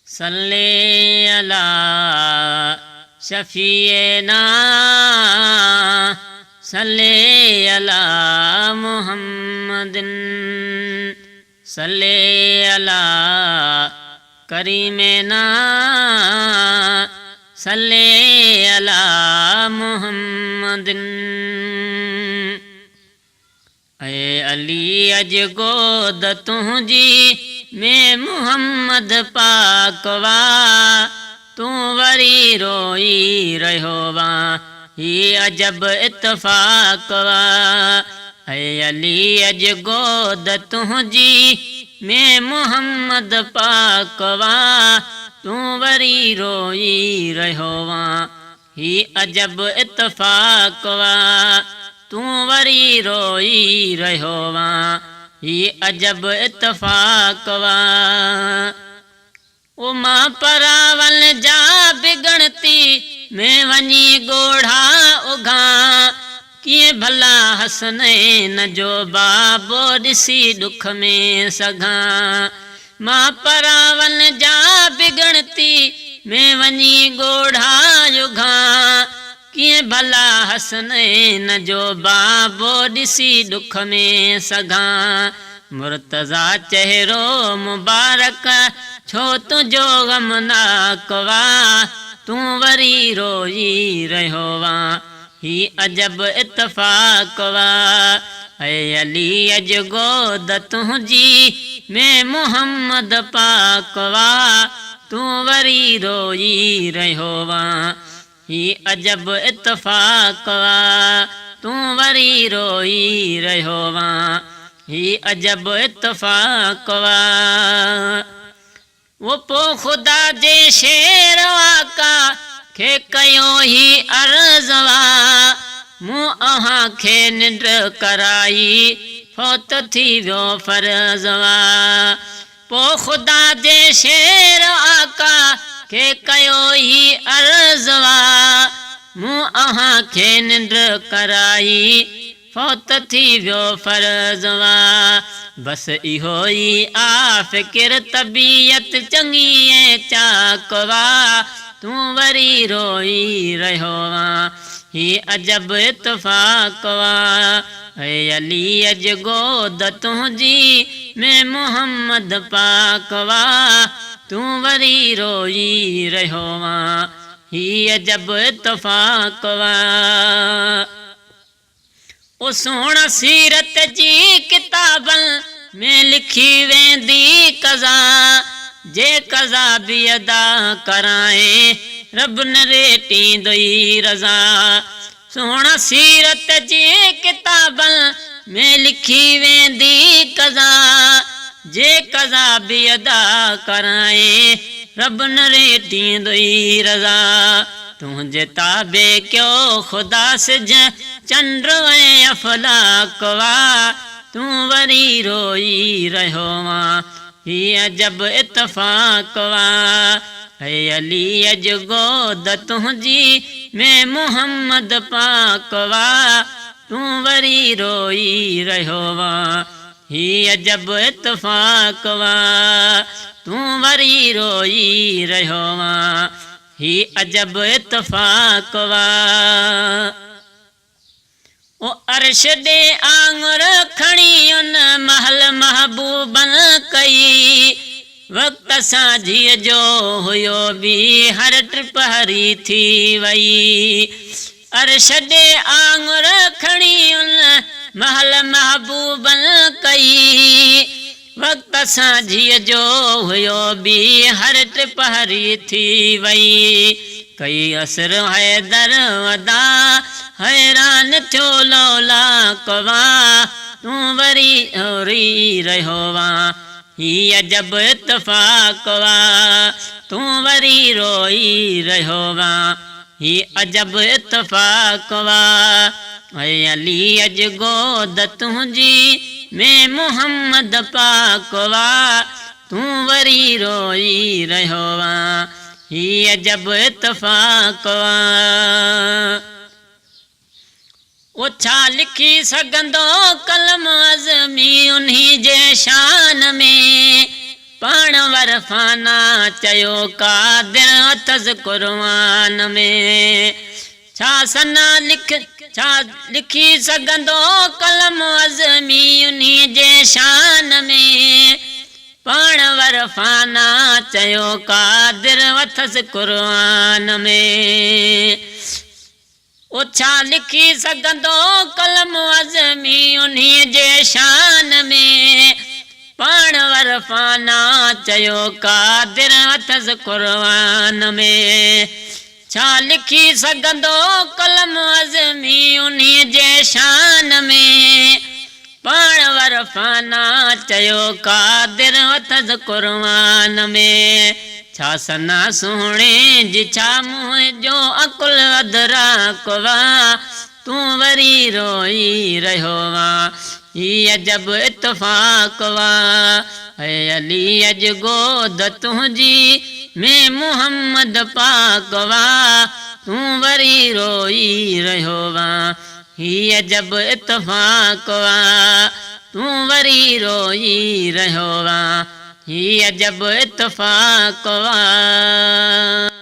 सल्ले अला शफीना सल्ले अला मुहम्मदिन सल्ले अला करीमेना सल्ले अला मुहम्मदिन। ऐ अली अज गोद तुझी मैं मुहम्मद पाकवा तू वरी रोई रहो वा ही अजब इत्तफाकवा। ऐ अली अज गोद तुझी मैं मुहम्मद पाकवा तू वरी रोई रहो वा ही अजब इत्तफाकवा तू वरी रोई रहो वा ही अजब इत्तफाकवा। ओ मां परावल जा बिगड़ती मैं वनी गोढ़ा उघा किए भला हसनैन जो बाबो ॾिसी दुख में सघा। मां परावल जा बिगड़ती मैं वनी गोढ़ा उघा किए भला हसनैन जो बाबो ॾिसी दुख में सघा। मुर्तज़ा चेहरो मुबारक छो तुझो गमनाकवा तू वरी रोई रहो वा ही अजब इत्तफाकवा। ऐ अली अज गोद तुझी मैं मुहम्मद पाकवा तू वरी रोई रहो वा ही अजब इत्तफाकवा तू वरी रोई रहो वा ही अजब इत्तफाकवा। वो पो खुदा जे शेर आका खे कयो ही अर्ज़वा मूं अहां खे निंड कराई फौत थी वियो फर्ज़वा। पो खुदा जे शेर आका खे कयो ही अर्ज़वा मूं अहां खे निंड कराई फौत थी वियो फर्ज़वा। बस इहो ई आ फ़िक्र तबीयत चङी ऐं चाकवा तू वरी रोई रहो वा ही अजब इत्तफाकवा। ऐ अली अज गोद तुझी मैं मुहम्मद पाकवा तू वरी रोई रहो वा ही अजब इत्तफाकवा। ओ सोहणा सीरत जी किताबन में लिखी वेंदी कज़ा जे कज़ा भी अदा कराए रब न रेटींदई रज़ा। सोहणा सीरत जी किताबन में लिखी वेंदी कज़ा जे कज़ा भी अदा कराए रब न रेटींदई रज़ा। तुझे ताबे क्यों खुदा सिज चंद्र ऐं अफलाकवा तू वरी रोई रहो वा ही अजब इत्तफाकवा। ऐ अली अज गोद तुझी मैं मुहम्मद पाकवा तू वरी रोई रहो वा ही अजब इत्तफाकवा तू वरी रोई रहो वा ही अजब इत्तफाकवा। ओ अर्श दे आंगुर खणी उन महल महबूबन कई वक्त सां झीअ जो हुयो बि हर ट्रिप हरी थी वई। अर्श दे आंगुर खणी उन महल महबूबन कई वक्त सां झीअ जो हुयो बि हर ट्रिप हरी थी वई। कई असर हैदर वदा हैरान थियो लौला कवा तू वरी रोई रहो वा ही अजब इत्तफाकवा तू वरी रोई रहो वा ही अजब इत्तफाकवा। ऐ अली अज गोद तुझी मैं मुहम्मद पाकवा तू वरी रोई रहो वा ही अजब इत्तफाकवा। ओ छा लिखी सघंदो कलम अज़मी उन्ही जे शान में पाण वर फाना चयो कादिर अथसि क़ुर्आन में। छा सना छा लिखी सघंदो कलम अज़मी उन्हीअ जे शान में। पाण वर फाना चयो कादिर अथसि क़ुर्आन में। ओ छा लिखी सघंदो कलम अज़मी उन्हीअ जे शान में। पाण वर फाना चयो कादिर अथसि क़ुर्आन में। छा लिखी सघंदो कलम अज़मी उन्हीअ जे शान में। पाण वर फाना चयो कादिर अथसि क़ुर्आन में। छा सना सुहिणे जी छा मुंहिंजो अकुल अदरा कवा तूं वरी रोई रहियो वा हीअ जब इतफ़ाक़ वा। ऐ अली अॼु गोद तुंहिंजी में मुहम्मद पाक वा तूं वरी रोई रहियो वा हीअ जब इतफ़ाक़ वा तूं वरी रोई रहियो वा हीअ जब इतफ़ाक़ वा।